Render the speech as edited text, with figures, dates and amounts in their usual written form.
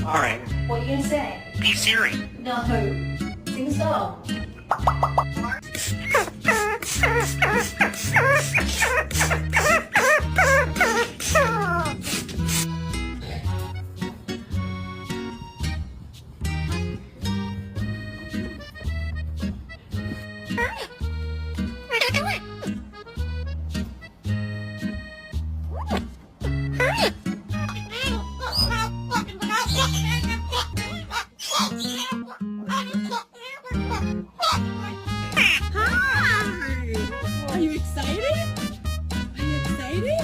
All right. What are you gonna say? Hey Siri. No. Sing a song. Are you excited? Are you excited?